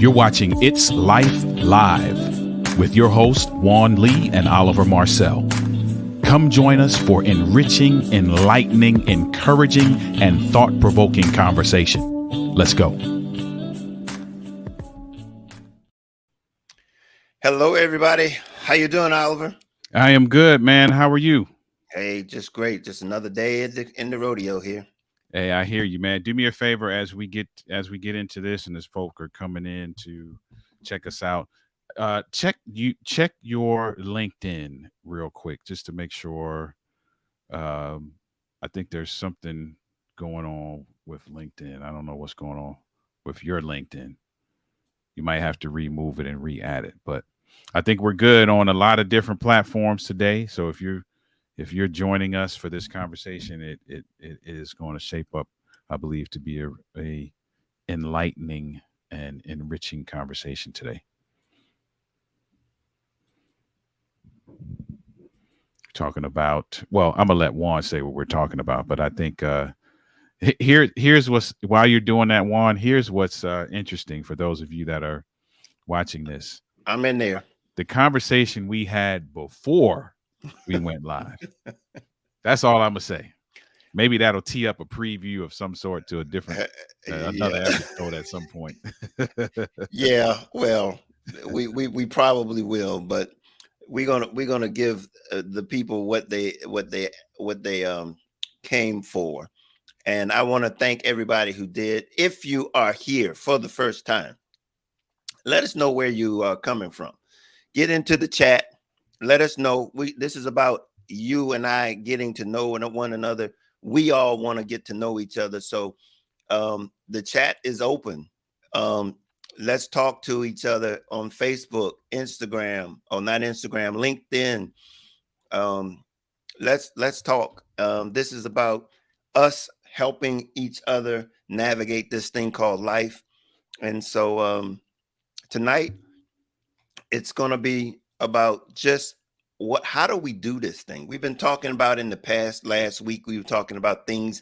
You're watching It's Life Live with your hosts, Juan Lee and Oliver Marcel. Come join us for enriching, enlightening, encouraging, and thought-provoking conversation. Let's go. Hello, everybody. How you doing, Oliver? I am good, man. How are you? Hey, just great. Just another day in the rodeo here. Hey, I hear you, man. Do me a favor as we get into this, and as folk are coming in to check us out. Check your LinkedIn real quick just to make sure. I think there's something going on with LinkedIn. I don't know what's going on with your LinkedIn. You might have to remove it and re-add it, but I think we're good on a lot of different platforms today. So if you're joining us for this conversation, it is going to shape up, I believe, to be a enlightening and enriching conversation today. Talking about, well, I'm gonna let Juan say what we're talking about, but I think here's what's, while you're doing that, Juan. Here's what's interesting for those of you that are watching this. I'm in there. The conversation we had before we went live. That's all I'm gonna say. Maybe that'll tee up a preview of some sort to a different another Yeah. episode at some point. Yeah. Well, we probably will, but we're gonna give the people what they came for, and I want to thank everybody who did. If you are here for the first time, let us know where you are coming from. Get into the chat. Let us know. This is about you and I getting to know one another. We all want to get to know each other. So the chat is open. Um, let's talk to each other on Facebook, Instagram, or not Instagram, LinkedIn. Um, let's talk. This is about us helping each other navigate this thing called life. And so tonight it's going to be about just how do we do this thing. We've been talking about in the past. Last week we were talking about things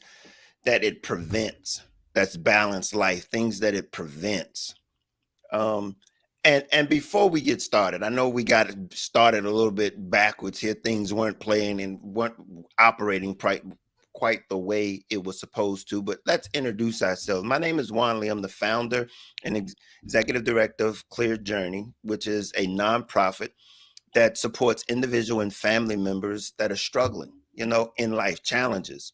that it prevents. That's balanced life, things that it prevents. um and before we get started, I know we got started a little bit backwards here. Things weren't playing and weren't operating quite the way it was supposed to, but let's introduce ourselves. My name is Juan Lee. I'm the founder and executive director of Clear Journey, which is a nonprofit that supports individual and family members that are struggling, in life challenges.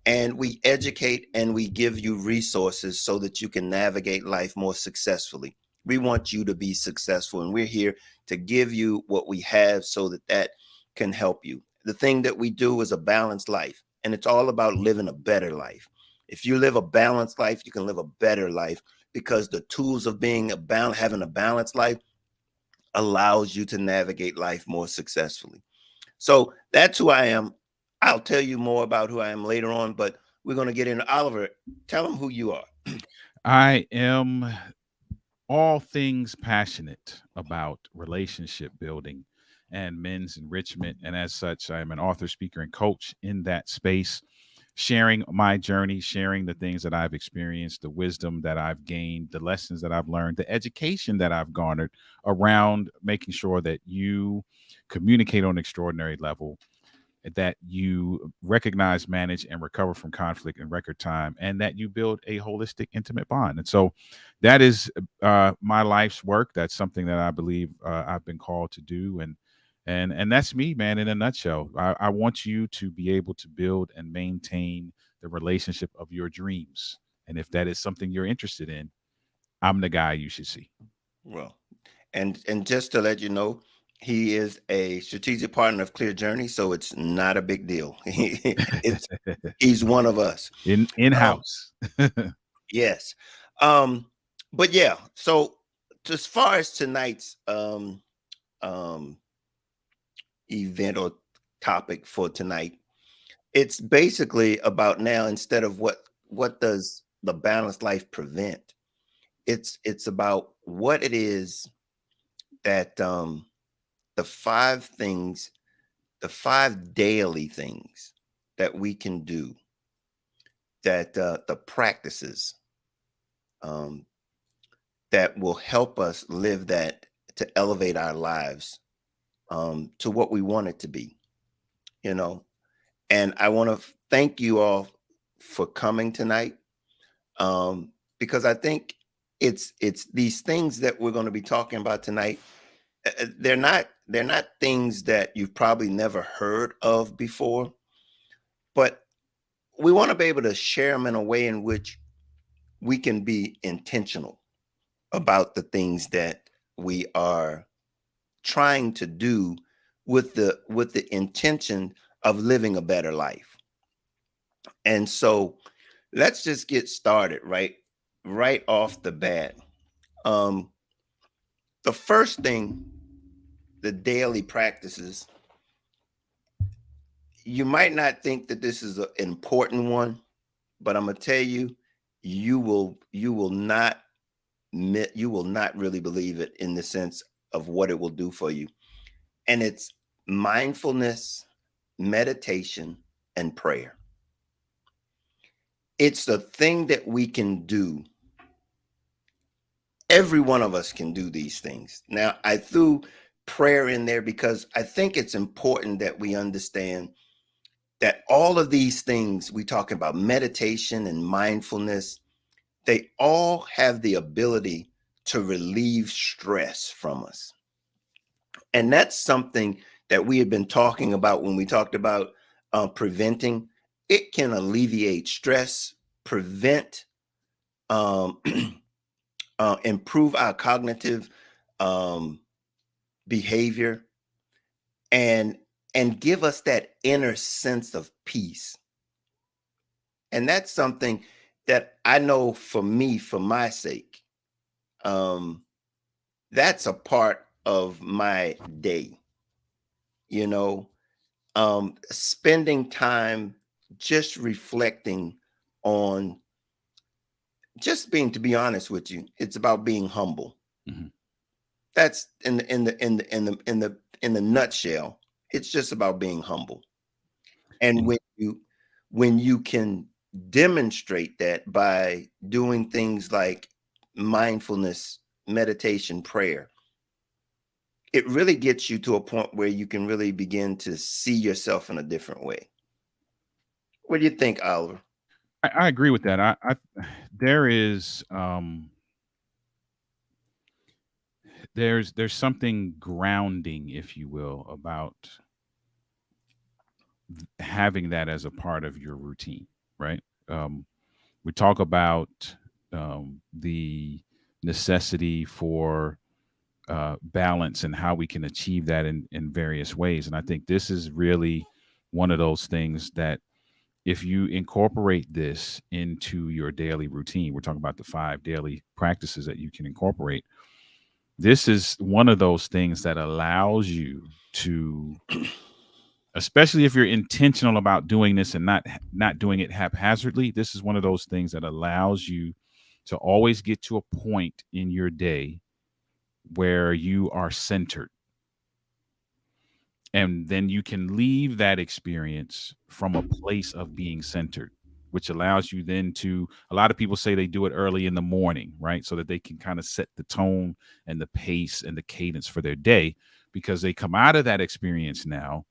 And we educate and we give you resources so that you can navigate life more successfully. We want you to be successful, and we're here to give you what we have so that can help you. The thing that we do is a balanced life, and it's all about living a better life. If you live a balanced life, you can live a better life, because the tools of having a balanced life allows you to navigate life more successfully. So that's who I am. I'll tell you more about who I am later on, but we're going to get into Oliver. Tell them who you are. I am all things passionate about relationship building and men's enrichment. And as such, I am an author, speaker, and coach in that space, sharing my journey, sharing the things that I've experienced, the wisdom that I've gained, the lessons that I've learned, the education that I've garnered around making sure that you communicate on an extraordinary level, that you recognize, manage, and recover from conflict in record time, and that you build a holistic, intimate bond. And so that is my life's work. That's something that I believe I've been called to do. And that's me, man, in a nutshell. I want you to be able to build and maintain the relationship of your dreams. And if that is something you're interested in, I'm the guy you should see. Well, and just to let you know, he is a strategic partner of Clear Journey, so it's not a big deal. it's He's one of us. in Um, house. yes. Um, but yeah, so as far as tonight's um event or topic for tonight, it's basically about now, instead of what does the balanced life prevent, it's about what it is that the five things, the five daily things that we can do, that the practices, um that will help us live that, to elevate our lives to what we want it to be, you know. And I want to thank you all for coming tonight, because I think it's these things that we're going to be talking about tonight. They're not things that you've probably never heard of before, but we want to be able to share them in a way in which we can be intentional about the things that we are trying to do with the intention of living a better life. And so let's just get started right off the bat. Um, the first thing, the daily practices. You might not think that this is an important one, but I'm gonna tell you, you will not really believe it in the sense of what it will do for you. And it's mindfulness, meditation, and prayer. It's the thing that we can do. Every one of us can do these things. Now, I threw prayer in there because I think it's important that we understand that all of these things we talk about, meditation and mindfulness, they all have the ability to relieve stress from us. And that's something that we had been talking about when we talked about preventing. It can alleviate stress, prevent, um, improve our cognitive behavior, and give us that inner sense of peace. And that's something that I know for me, for my sake, that's a part of my day, you know, spending time just reflecting on just being, to be honest with you, it's about being humble. Mhm. That's in the nutshell. It's just about being humble. And And when you can demonstrate that by doing things like mindfulness, meditation, prayer, it really gets you to a point where you can really begin to see yourself in a different way. What do you think, Oliver? I agree with that. I there is there's something grounding, if you will, about having that as a part of your routine, right? We talk about the necessity for balance and how we can achieve that in various ways. And I think this is really one of those things that if you incorporate this into your daily routine, we're talking about the 5 daily practices that you can incorporate. This is one of those things that allows you to, especially if you're intentional about doing this and not doing it haphazardly, this is one of those things that allows you to always get to a point in your day where you are centered, and then you can leave that experience from a place of being centered, which allows you then to, a lot of people say they do it early in the morning, right, so that they can kind of set the tone and the pace and the cadence for their day, because they come out of that experience now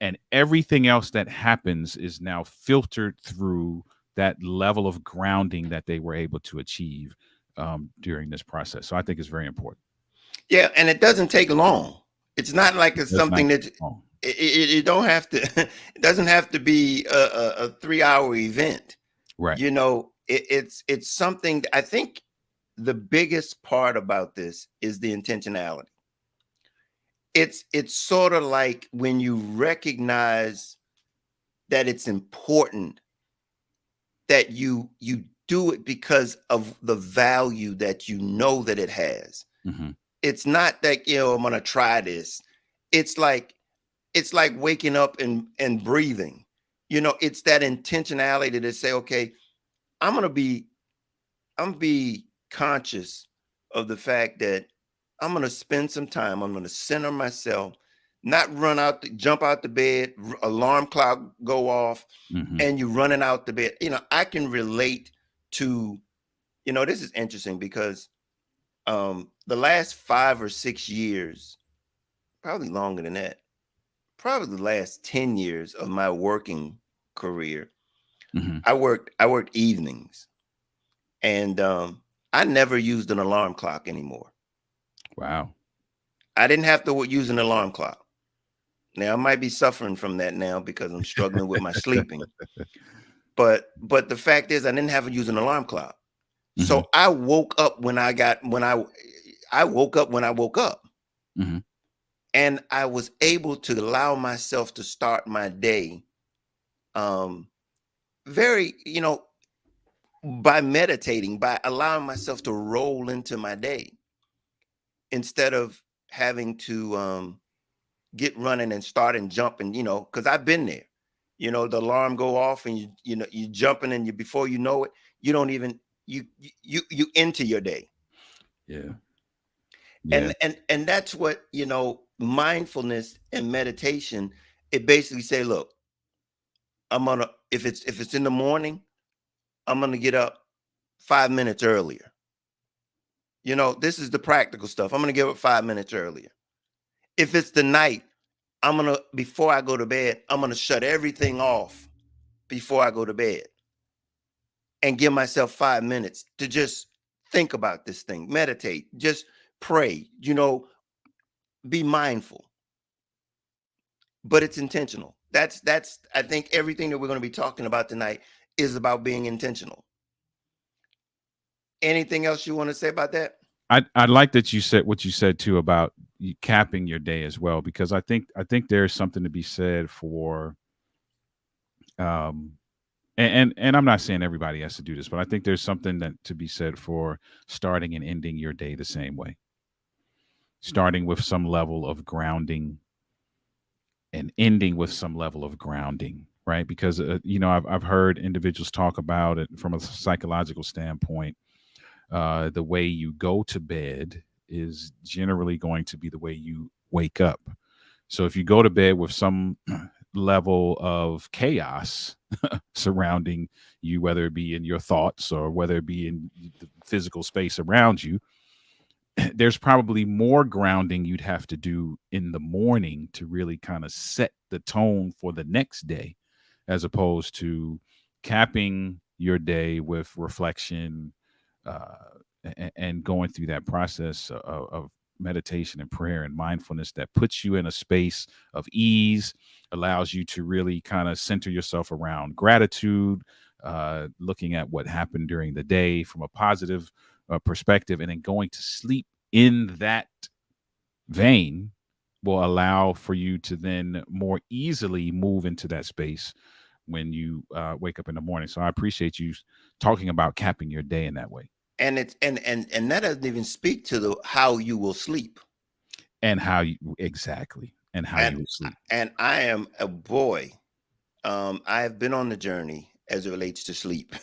and everything else that happens is now filtered through that level of grounding that they were able to achieve during this process. So I think it's very important. Yeah, and it doesn't take long. It's not like It it's does not something that take long. it don't have to. It doesn't have to be a 3 hour event. Right. You know, it's something. I think the biggest part about this is the intentionality. It's sort of like when you recognize that it's important that you do it because of the value that you know that it has. Hmm. It's not that, I'm gonna try this. It's like waking up and breathing. It's that intentionality to say, okay, I'm gonna be I'm gonna be conscious of the fact that I'm gonna spend some time. I'm gonna center myself, not jump out the bed, alarm clock go off, Hmm. and you running out the bed. I can relate to. This is interesting because The last 5 or 6 years, probably longer than that, probably the last 10 years of my working career, Hmm. I worked evenings, and I never used an alarm clock anymore. Wow. I didn't have to use an alarm clock. Now I might be suffering from that now because I'm struggling with my sleeping. But the fact is, I didn't have to use an alarm clock. Hmm. So I woke up I woke up when I woke up, Hmm. and I was able to allow myself to start my day, um very, by meditating, by allowing myself to roll into my day instead of having to get running and start and jumping, because I've been there. The alarm go off and you jumping, and you before you know it, you don't even you into your day. Yeah. Yeah. And that's what, mindfulness and meditation, it basically say, look, I'm gonna if it's in the morning, I'm gonna get up 5 minutes earlier. This is the practical stuff. I'm gonna get up 5 minutes earlier. If it's the night, before I go to bed, I'm gonna shut everything off before I go to bed and give myself 5 minutes to just think about this thing, meditate, just pray, be mindful, but it's intentional. That's I think everything that we're going to be talking about tonight is about being intentional. Anything else you want to say about that? I like that you said what you said too about capping your day as well, because I think there's something to be said for um and I'm not saying everybody has to do this, but I think there's something that to be said for starting and ending your day the same way. Starting with some level of grounding and ending with some level of grounding, right? Because I've heard individuals talk about it from a psychological standpoint. The way you go to bed is generally going to be the way you wake up. So if you go to bed with some level of chaos surrounding you, whether it be in your thoughts or whether it be in the physical space around you, there's probably more grounding you'd have to do in the morning to really kind of set the tone for the next day, as opposed to capping your day with reflection, uh, and going through that process of meditation and prayer and mindfulness that puts you in a space of ease, allows you to really kind of center yourself around gratitude, looking at what happened during the day from a positive perspective, and then going to sleep in that vein will allow for you to then more easily move into that space when you wake up in the morning. So I appreciate you talking about capping your day in that way. And it's and that doesn't even speak to the how you will sleep. And how you exactly, and how And you will sleep. I am a boy. I have been on the journey as it relates to sleep.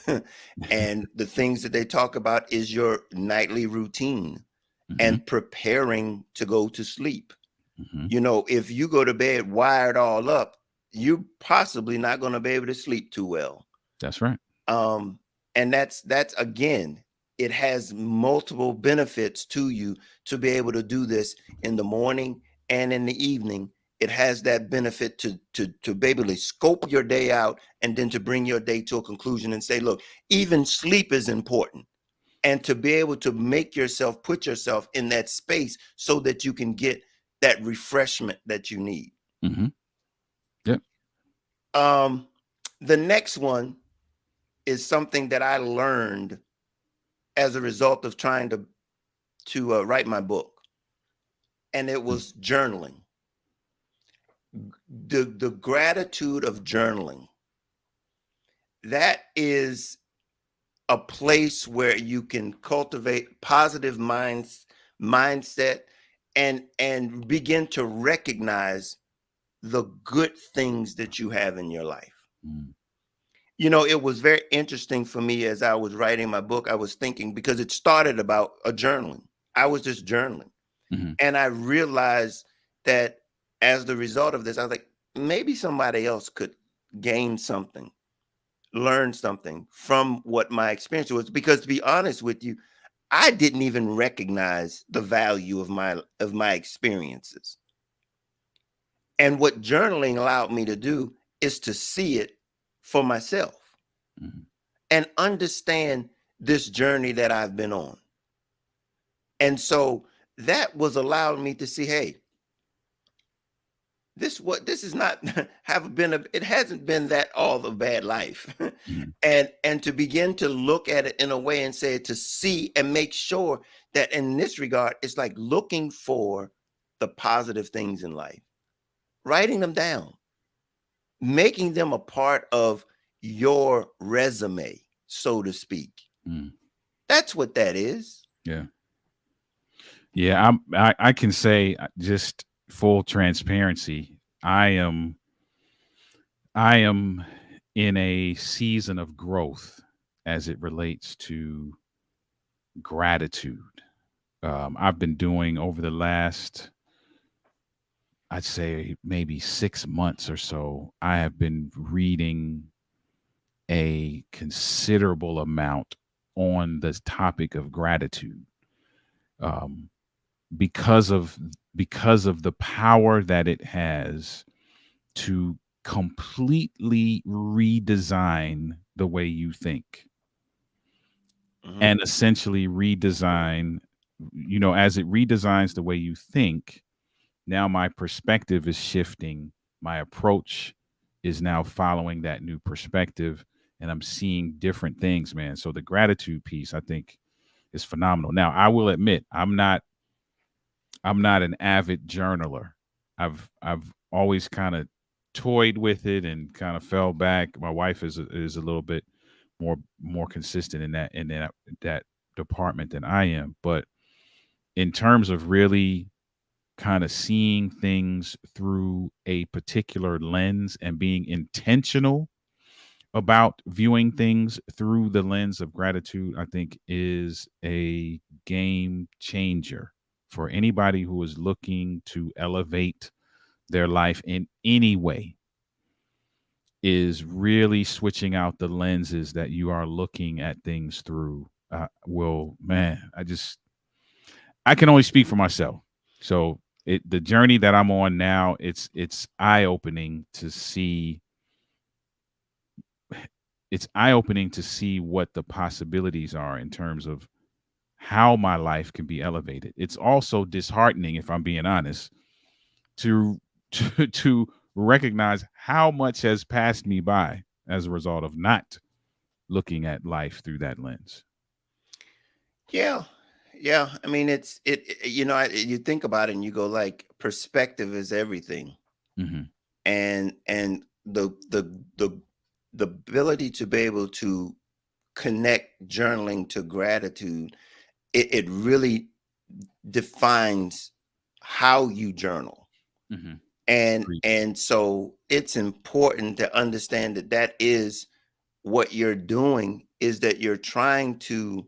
And the things that they talk about is your nightly routine Hmm. and preparing to go to sleep. Hmm. If you go to bed wired all up, you're possibly not going to be able to sleep too well. That's right. Um, and that's again, it has multiple benefits to you to be able to do this in the morning and in the evening. It has that benefit to be able to scope your day out and then to bring your day to a conclusion and say, look, even sleep is important. And to be able to make yourself put yourself in that space so that you can get that refreshment that you need. Hmm. Yep. Um, the next one is something that I learned as a result of trying to write my book, and it was journaling. The gratitude of journaling. That is a place where you can cultivate positive mindset and begin to recognize the good things that you have in your life. Mm. It was very interesting for me as I was writing my book. I was thinking because it started about a journaling. I was just journaling. Hmm. And I realized that as the result of this, I was like, maybe somebody else could gain something, learn something from what my experience was. Because to be honest with you, I didn't even recognize the value of my experiences. And what journaling allowed me to do is to see it for myself Mhm. and understand this journey that I've been on. And so that was allowing me to see, hey, this is not have been it hasn't been that all a bad life. Mhm. And to begin to look at it in a way and say to see and make sure that in this regard, it's like looking for the positive things in life, writing them down, making them a part of your resume, so to speak. Mm. That's what that is. Yeah. Yeah. I can say just full transparency. I am, I am in a season of growth as it relates to gratitude. I've been doing over the last, I'd say maybe 6 months or so, I have been reading a considerable amount on this topic of gratitude, um, because of the power that it has to completely redesign the way you think, Mhm. and essentially redesign, as it redesigns the way you think. Now my perspective is shifting, my approach is now following that new perspective, and I'm seeing different things, man. So the gratitude piece, I think, is phenomenal. Now I will admit, I'm not an avid journaler. I've always kind of toyed with it and kind of fell back. My wife is a little bit more consistent in that department than I am. But in terms of really kind of seeing things through a particular lens and being intentional about viewing things through the lens of gratitude, I think is a game changer for anybody who is looking to elevate their life in any way. Is really switching out the lenses that you are looking at things through. Will, man, I can only speak for myself. So the journey that I'm on now, it's eye opening to see. It's eye opening to see what the possibilities are in terms of how my life can be elevated. It's also disheartening, if I'm being honest, to to recognize how much has passed me by as a result of not looking at life through that lens. Yeah. Yeah. I mean, you think about it and you go like perspective is everything. Hmm. And the ability to be able to connect journaling to gratitude, it really defines how you journal. Hmm. And so it's important to understand that that is what you're doing, is that you're trying to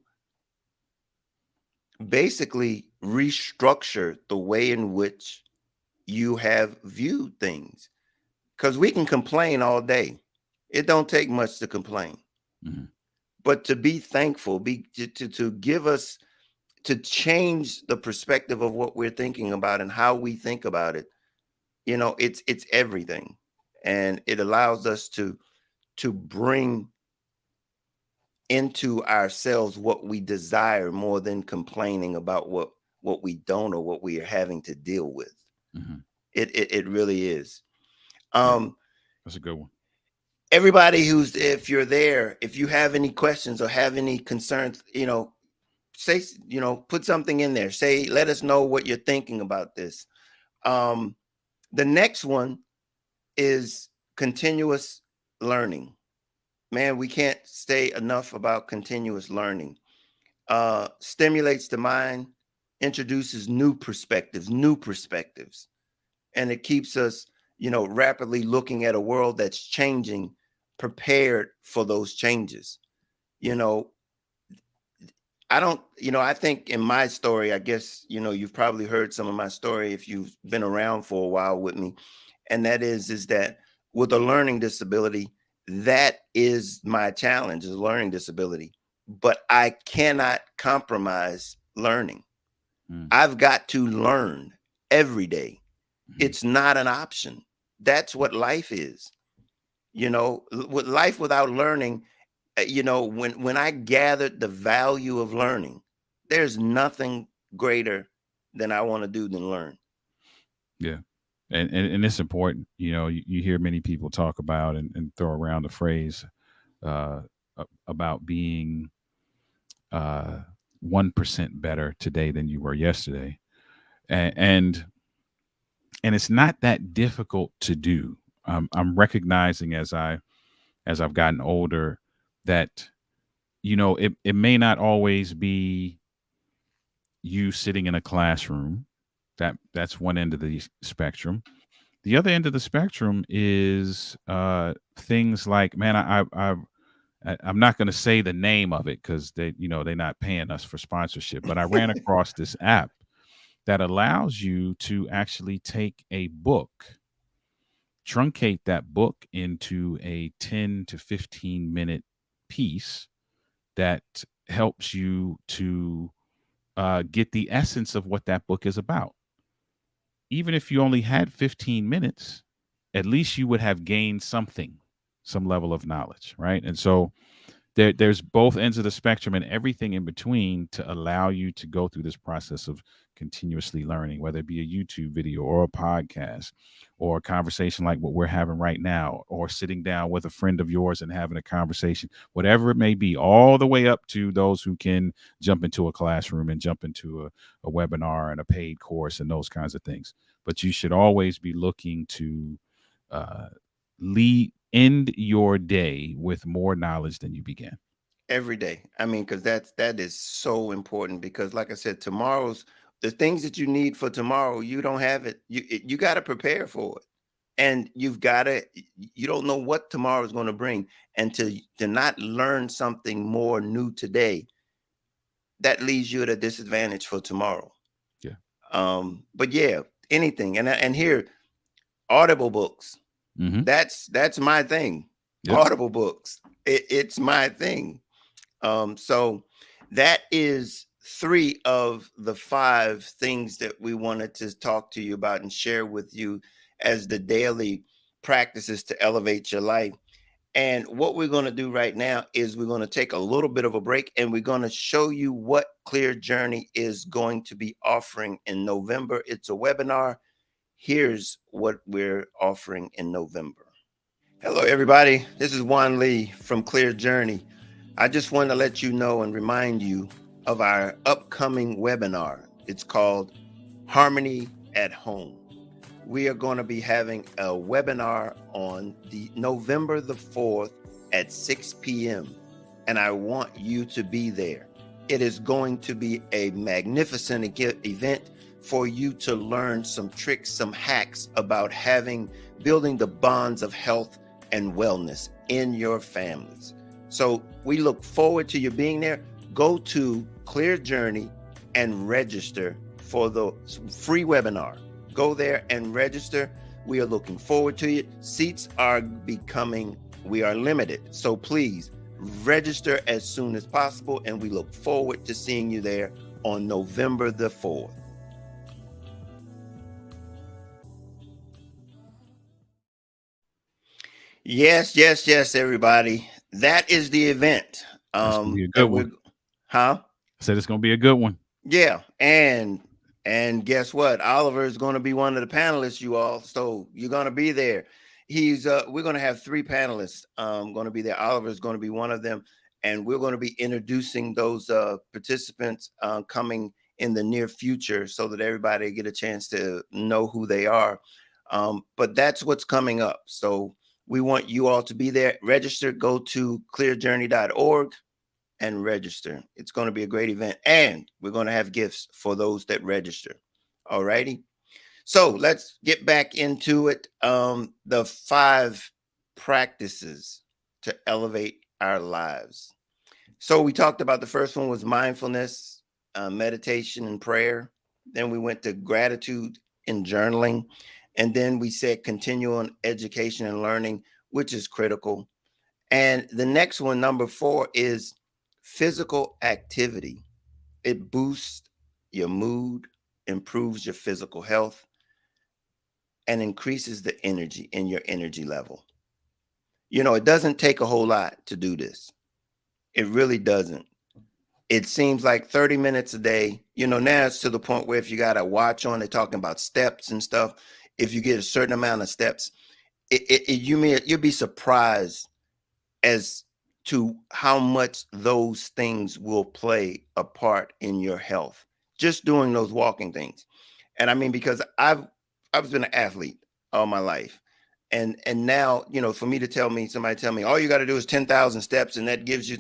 basically restructure the way in which you have viewed things, because we can complain all day. It don't take much to complain, Hmm. but to be thankful, be to give us, to change the perspective of what we're thinking about and how we think about it. It's everything, and it allows us to bring into ourselves what we desire more than complaining about what we don't or what we are having to deal with. Hmm. It really is. Yeah, um that's a good one. Everybody who's, if you're there, if you have any questions or have any concerns, say, put something in there, say, let us know what you're thinking about this. um the next one is continuous learning. Man, we can't say enough about continuous learning. Stimulates the mind, introduces new perspectives, and it keeps us, rapidly looking at a world that's changing, prepared for those changes. You know, I don't, I think in my story, I guess, you've probably heard some of my story if you've been around for a while with me. And that is that with a learning disability, that is my challenge, is a learning disability. but I cannot compromise learning. Mm. I've got to learn every day. Mhm. It's not an option. That's what life is. With life without learning, when I gathered the value of learning, there's nothing greater than I want to do than learn. Yeah. And it's important. You hear many people talk about and throw around the phrase uh, about being uh, 1% better today than you were yesterday. And and it's not that difficult to do. I'm recognizing as I've gotten older that it may not always be you sitting in a classroom. That's one end of the spectrum. The other end of the spectrum is things like, man, I'm not going to say the name of it because they're not paying us for sponsorship, but I ran across this app that allows you to actually take a book, truncate that book into a 10 to 15-minute piece that helps you to get the essence of what that book is about. Even if you only had 15 minutes, at least you would have gained something, some level of knowledge, right? And so there's both ends of the spectrum and everything in between to allow you to go through this process of continuously learning, whether it be a YouTube video or a podcast or a conversation like what we're having right now, or sitting down with a friend of yours and having a conversation, whatever it may be, all the way up to those who can jump into a classroom and jump into a webinar and a paid course and those kinds of things. But you should always be looking to uh, end your day with more knowledge than you began. Every day. I mean, because that is so important. Because, like I said, the things that you need for tomorrow, you don't have it. You got to prepare for it, and you don't know what tomorrow is going to bring, and to not learn something more new today, that leaves you at a disadvantage for tomorrow. Yeah. But yeah, anything, and here, Audible books. Mm-hmm. That's my thing. Yep. Audible books. It's my thing. So that is 3 of the 5 things that we wanted to talk to you about and share with you as the daily practices to elevate your life. And what we're going to do right now is we're going to take a little bit of a break, and we're going to show you what Clear Journey is going to be offering in November. It's a webinar. Here's what we're offering in November. Hello, everybody. This is Juan Lee from Clear Journey. I just want to let you know and remind you of our upcoming webinar. It's called Harmony at Home. We are going to be having a webinar on the November the 4th at 6 p.m. and I want you to be there. It is going to be a magnificent event for you to learn some tricks, some hacks about building the bonds of health and wellness in your families. So we look forward to you being there. Go to Clear Journey and register for the free webinar. Go there and register. We are looking forward to it. Seats we are limited. So please register as soon as possible. And we look forward to seeing you there on November the 4th. Yes, everybody. That is the event. That's gonna be a good one. Huh? I said it's gonna be a good one. Yeah, and guess what? Oliver is going to be one of the panelists, you all. So you're going to be there. We're going to have 3 panelists going to be there. Oliver is going to be one of them, and we're going to be introducing those participants coming in the near future so that everybody get a chance to know who they are. But that's what's coming up. So we want you all to be there. Register. Go to clearjourney.org and register. It's going to be a great event, and we're going to have gifts for those that register. All righty. So let's get back into it. The 5 practices to elevate our lives. So we talked about the first one was mindfulness, meditation, and prayer. Then we went to gratitude and journaling. And then we said continuing education and learning, which is critical. And the next one, number 4, is physical activity, it boosts your mood, improves your physical health, and increases the energy in your energy level. You know, it doesn't take a whole lot to do this. It really doesn't. It seems like 30 minutes a day. You know, now it's to the point where if you got a watch on, they're talking about steps and stuff. If you get a certain amount of steps, you'll be surprised as to how much those things will play a part in your health. Just doing those walking things. And I mean, because I've been an athlete all my life. And now, you know, for me to somebody tell me all you got to do is 10,000 steps and that gives you,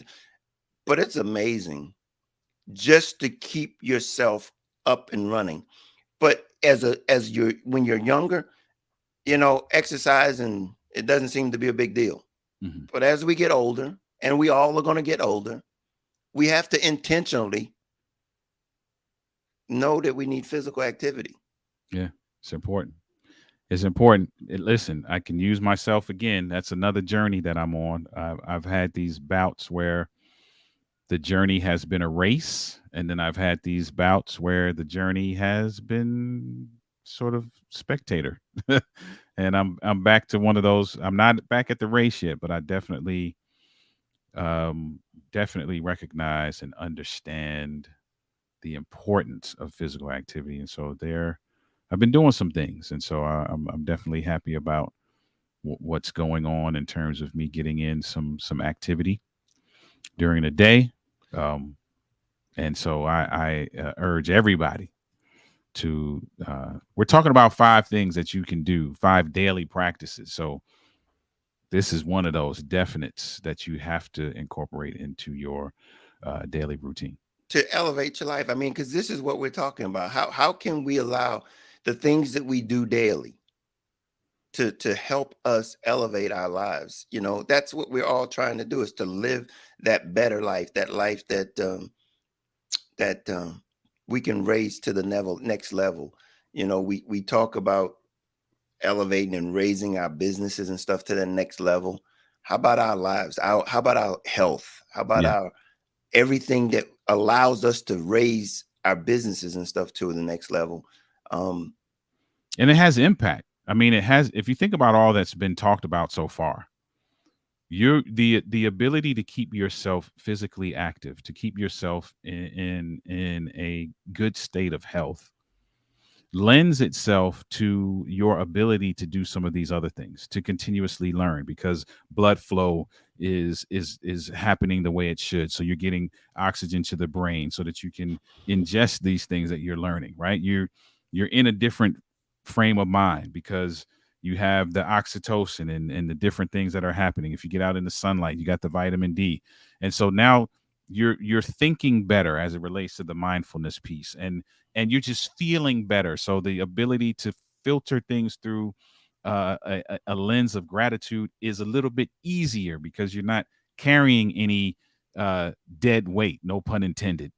but it's amazing just to keep yourself up and running. But when you're younger, you know, exercise and it doesn't seem to be a big deal. Mhm. But as we get older, and we all are going to get older, we have to intentionally know that we need physical activity. Yeah, it's important. It's important. Listen, I can use myself again. That's another journey that I'm on. I've had these bouts where the journey has been a race, and then I've had these bouts where the journey has been sort of spectator. And I'm back to one of those. I'm not back at the race yet, but I um definitely recognize and understand the importance of physical activity. And so there I've been doing some things, and so I'm definitely happy about what's going on in terms of me getting in some activity during the day. Um, and so I urge everybody to. We're talking about 5 things that you can do, 5 daily practices. So this is one of those definites that you have to incorporate into your daily routine. To elevate your life. I mean, because this is what we're talking about. How can we allow the things that we do daily to help us elevate our lives? You know, that's what we're all trying to do, is to live that better life, that life that we can raise to the next level. You know, we talk about elevating and raising our businesses and stuff to the next level. How about our lives? How about our health? How about Yeah. our everything that allows us to raise our businesses and stuff to the next level? Um, And it has impact. I mean, it has. If you think about all that's been talked about so far, the ability to keep yourself physically active, to keep yourself in a good state of health, lends itself to your ability to do some of these other things, to continuously learn, because blood flow is happening the way it should. So you're getting oxygen to the brain so that you can ingest these things that you're learning, right? You're in a different frame of mind because you have the oxytocin and the different things that are happening. If you get out in the sunlight, you got the vitamin D. And so now you're thinking better as it relates to the mindfulness piece, and you're just feeling better. So the ability to filter things through a lens of gratitude is a little bit easier because you're not carrying any dead weight, no pun intended.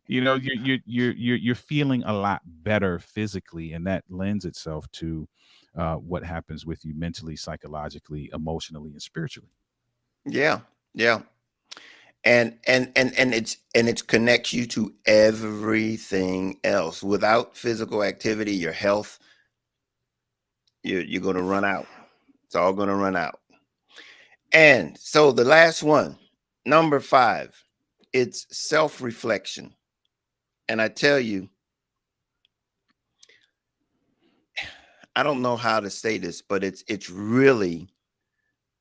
You know, you're feeling a lot better physically, and that lends itself to what happens with you mentally, psychologically, emotionally, and spiritually. yeah, yeah. And it connects you to everything else. Without physical activity, your health, you're going to run out. It's all going to run out. And so the last one, number 5, it's self-reflection. And I tell you, I don't know how to say this, but it's really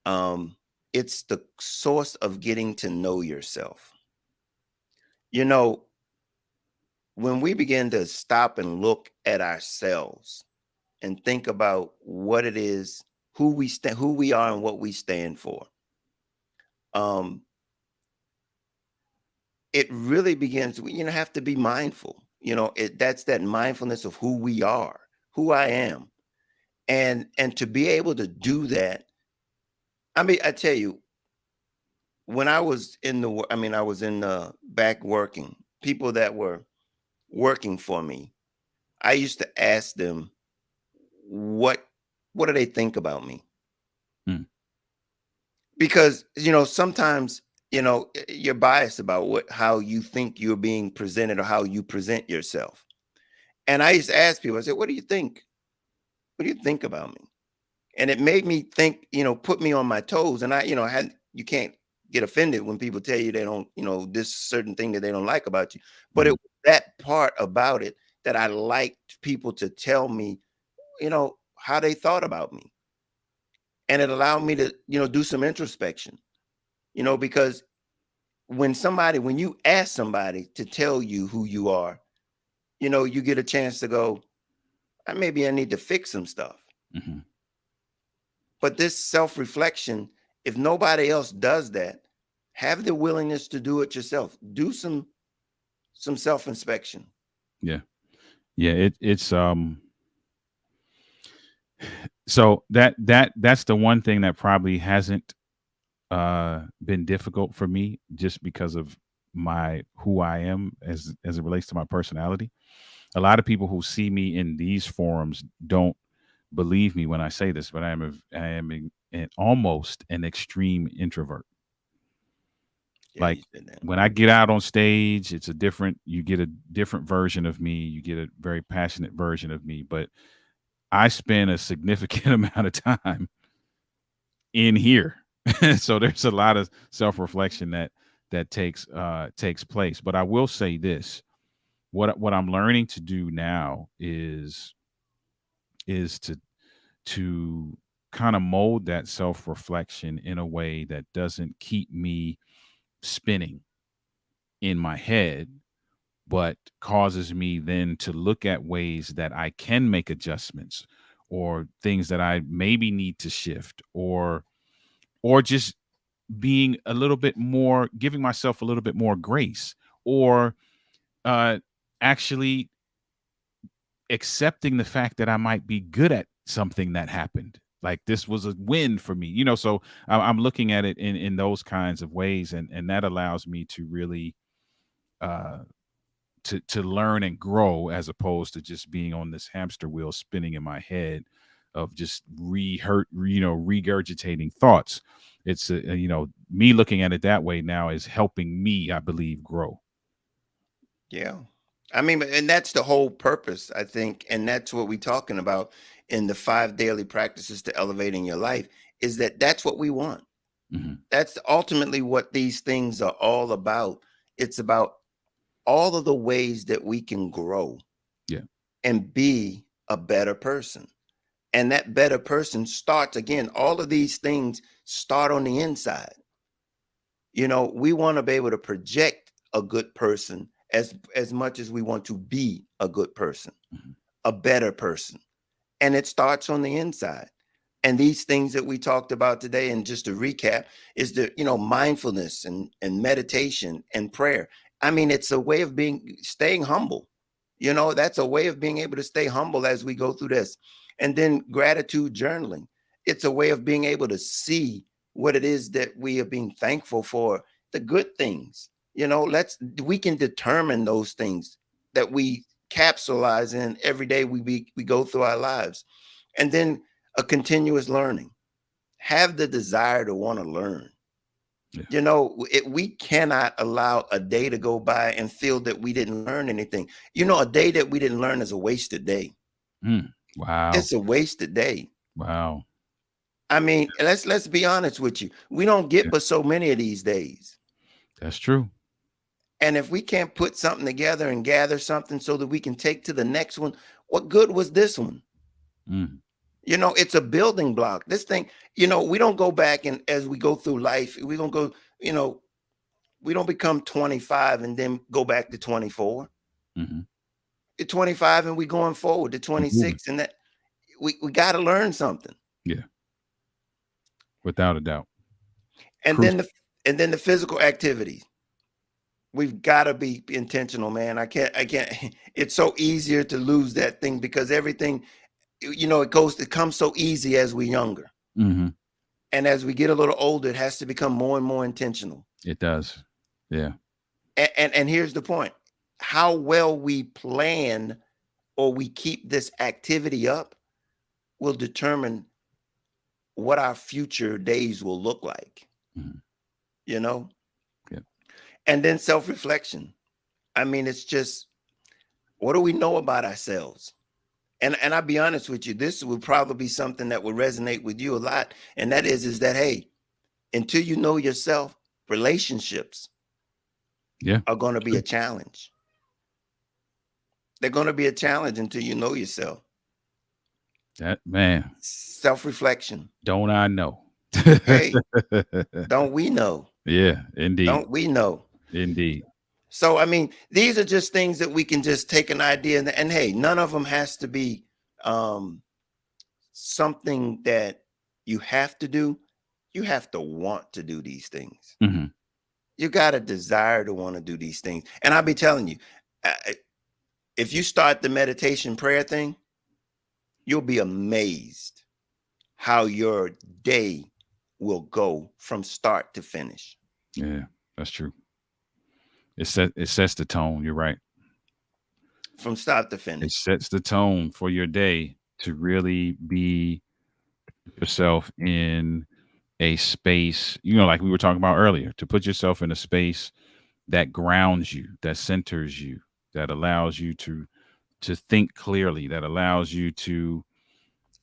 um it's the source of getting to know yourself. You know, when we begin to stop and look at ourselves and think about what it is, who we are and what we stand for, um, it really begins, you know, have to be mindful. You know, that's that mindfulness of who we are, who I am. And to be able to do that, I mean, I tell you, when I was in I mean, I was in the back working, people that were working for me, I used to ask them, what what do they think about me? Mm. Because, you know, sometimes you're biased about how you think you're being presented or how you present yourself. And I used to ask people, I said, what do you think? What do you think about me? And it made me think, put me on my toes. And you can't get offended when people tell you they don't, this certain thing that they don't like about you. But it Mhm. was that part about it that I liked people to tell me, how they thought about me. And it allowed me to, do some introspection, because when you ask somebody to tell you who you are, you get a chance to go, maybe I need to fix some stuff. Mhm. But this self-reflection, if nobody else does that, have the willingness to do it yourself. Do some self-inspection. Yeah. Yeah. It's so that's the one thing that probably hasn't been difficult for me just because of my who I am as it relates to my personality. A lot of people who see me in these forums don't believe me when I say this, but I am an almost an extreme introvert. Yeah, Like you said that. when I get out on stage, you get a different version of me. You get a very passionate version of me, but I spend a significant amount of time in here. So there's a lot of self-reflection that takes place. But I will say this. What I'm learning to do now is to kind of mold that self-reflection in a way that doesn't keep me spinning in my head, but causes me then to look at ways that I can make adjustments or things that I maybe need to shift or just being a little bit more giving myself a little bit more grace or uh actually accepting the fact that I might be good at something that happened. Like this was a win for me, So I'm looking at it in those kinds of ways, and that allows me to really uh, to learn and grow as opposed to just being on this hamster wheel spinning in my head of just regurgitating thoughts. It's me looking at it that way now is helping me, I believe, grow. Yeah. I mean, and that's the whole purpose, I think. And that's what we're talking about in the 5 daily practices to elevating your life, is that's what we want. Hmm. That's ultimately what these things are all about. It's about all of the ways that we can grow Yeah. and be a better person. And that better person starts, again, all of these things start on the inside. We want to be able to project a good person as much as we want to be a good person, Hmm. a better person. And it starts on the inside. And these things that we talked about today, and just to recap, is the mindfulness and meditation and prayer. I mean, it's a way of staying humble. That's a way of being able to stay humble as we go through this. And then gratitude journaling. It's a way of being able to see what it is that we are being thankful for, the good things. We can determine those things that we capsulize in every day we go through our lives. And then a continuous learning. Have the desire to want to learn. Yeah. We cannot allow a day to go by and feel that we didn't learn anything. A day that we didn't learn is a wasted day. Mm. Wow. It's a wasted day. Wow. I mean, let's be honest with you. We don't get Yeah. but so many of these days. That's true. And if we can't put something together and gather something so that we can take to the next one, what good was this one? Mm. It's a building block. This thing, we don't go back and as we go through life, we don't go, we don't become 25 and then go back to 24. Hmm. To 25 and we going forward to Keep moving. 26. And that we got to learn something. Yeah. Without a doubt. And then Crucial. the physical activity. We've got to be intentional, man. I can't it's so easier to lose that thing because everything, it comes so easy as we're younger. Hmm. And as we get a little older, it has to become more and more intentional. It does. Yeah. And here's the point. How well we plan or we keep this activity up will determine what our future days will look like. Mhm. You know, And then self-reflection. I mean, it's just, what do we know about ourselves? And I'll be honest with you, this will probably be something that will resonate with you a lot. And that is that, hey, until you know yourself, relationships Yeah. are going to be True. a challenge. They're going to be a challenge until you know yourself. That man, Self-reflection. don't I know? Hey, don't we know? Yeah, indeed. Don't we know? Indeed. So, I mean, these are just things that we can just take an idea and hey, none of them has to be um, something that you have to do. You have to want to do these things. Hmm. You got a desire to want to do these things. And I'll be telling you, uh, if you start the meditation prayer thing, you'll be amazed how your day will go from start to finish. Yeah, that's true. It sets the tone. You're right. From start to It finish. sets the tone for your day to really be yourself in a space, like we were talking about earlier, to put yourself in a space that grounds you, that centers you, that allows you to think clearly, that allows you to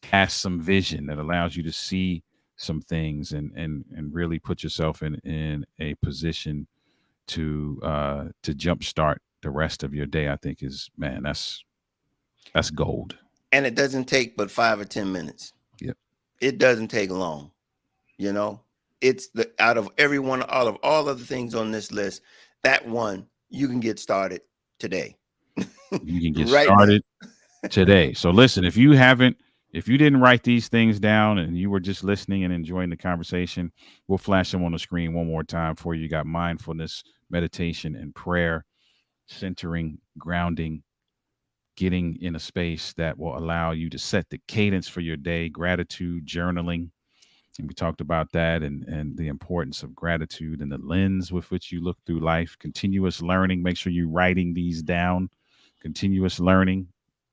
cast some vision, that allows you to see some things and really put yourself in a position to jumpstart the rest of your day. I think is, man, that's gold. And it doesn't take but 5 or 10 minutes. Yep. It doesn't take long, you know. It's the out of every one, all of the things on this list, that one you can get started today. You can get Right now. started today. So listen, if you didn't write these things down and you were just listening and enjoying the conversation, we'll flash them on the screen one more time for you. You got mindfulness, meditation, and prayer, centering, grounding, getting in a space that will allow you to set the cadence for your day, gratitude, journaling. And we talked about that and the importance of gratitude and the lens with which you look through life, continuous learning. Make sure you're writing these down. Continuous learning.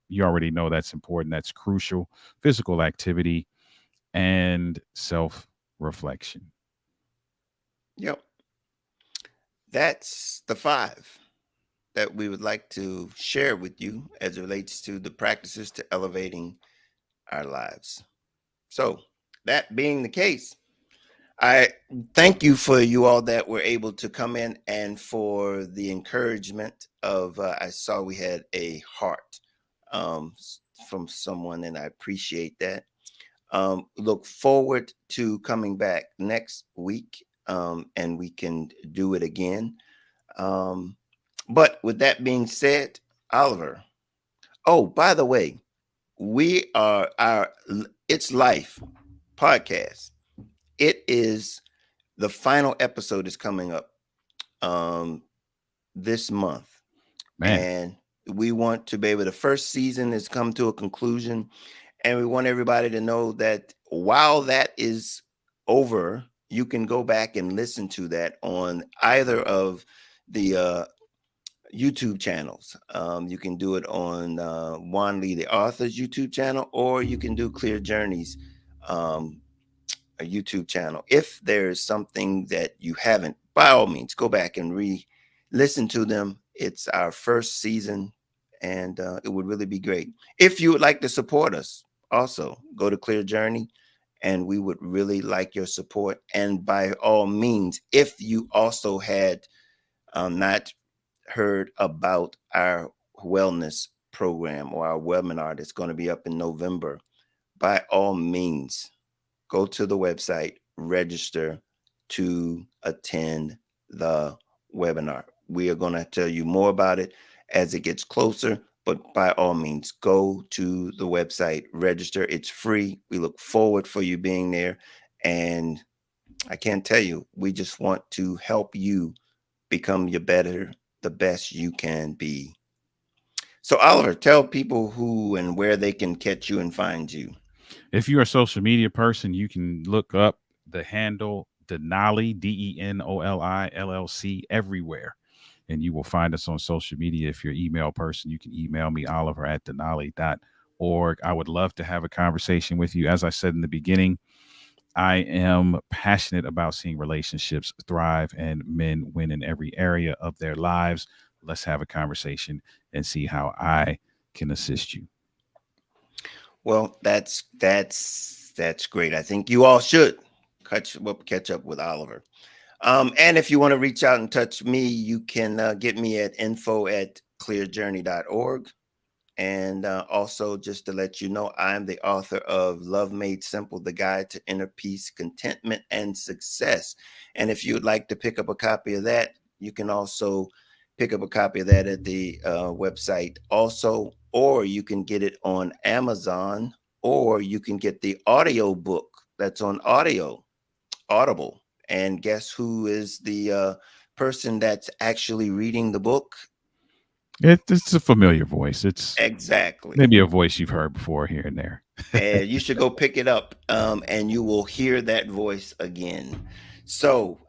You already know that's important. That's crucial. Physical activity and self reflection. Yep. That's the five that we would like to share with you as it relates to the practices to elevating our lives. So, that being the case, I thank you for you all that were able to come in and for the encouragement of, I saw we had a heart from someone, and I appreciate that. Look forward to coming back next week and we can do it again. Um, but with that being said, Oliver, oh, by the way, we are our It's Life podcast. It is the final episode is coming up um, this month. Man, And we want to be able, the first season has come to a conclusion. And we want everybody to know that while that is over, you can go back and listen to that on either of the YouTube channels. You can do it on Juan Lee, the author's YouTube channel, or you can do Clear Journeys, um, a YouTube channel. If there's something that you haven't, by all means, go back and listen to them. It's our first season, and it would really be great. If you would like to support us, also go to Clear Journey, and we would really like your support. And by all means, if you also had not heard about our wellness program or our webinar that's going to be up in November, by all means, go to the website, register to attend the webinar. We are going to tell you more about it as it gets closer, but by all means, go to the website, register. It's free. We look forward for you being there. And I can't tell you, we just want to help you become the best you can be. So, Oliver, tell people who and where they can catch you and find you. if you're a social media person, you can look up the handle Denali, Denoli LLC, everywhere. And you will find us on social media. If you're an email person, you can email me, Oliver at denali.org. I would love to have a conversation with you. As I said in the beginning, I am passionate about seeing relationships thrive and men win in every area of their lives. Let's have a conversation and see how I can assist you. Well, that's great. I think you all should catch up with Oliver. And if you want to reach out and touch me, you can get me at info@clearjourney.org. And also, just to let you know, I'm the author of Love Made Simple, The Guide to Inner Peace, Contentment, and Success. And if you would like to pick up a copy of that, you can also pick up a copy of that at the website also, or you can get it on Amazon, or you can get the audio book that's on Audible. And guess who is the person that's actually reading the book? It's a familiar voice. It's Exactly. maybe a voice you've heard before here and there. And you should go pick it up, and you will hear that voice again. So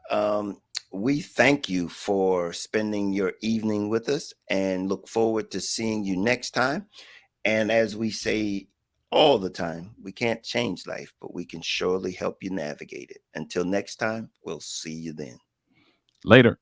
we thank you for spending your evening with us and look forward to seeing you next time. And as we say all the time, we can't change life, but we can surely help you navigate it. Until next time, we'll see you then. Later.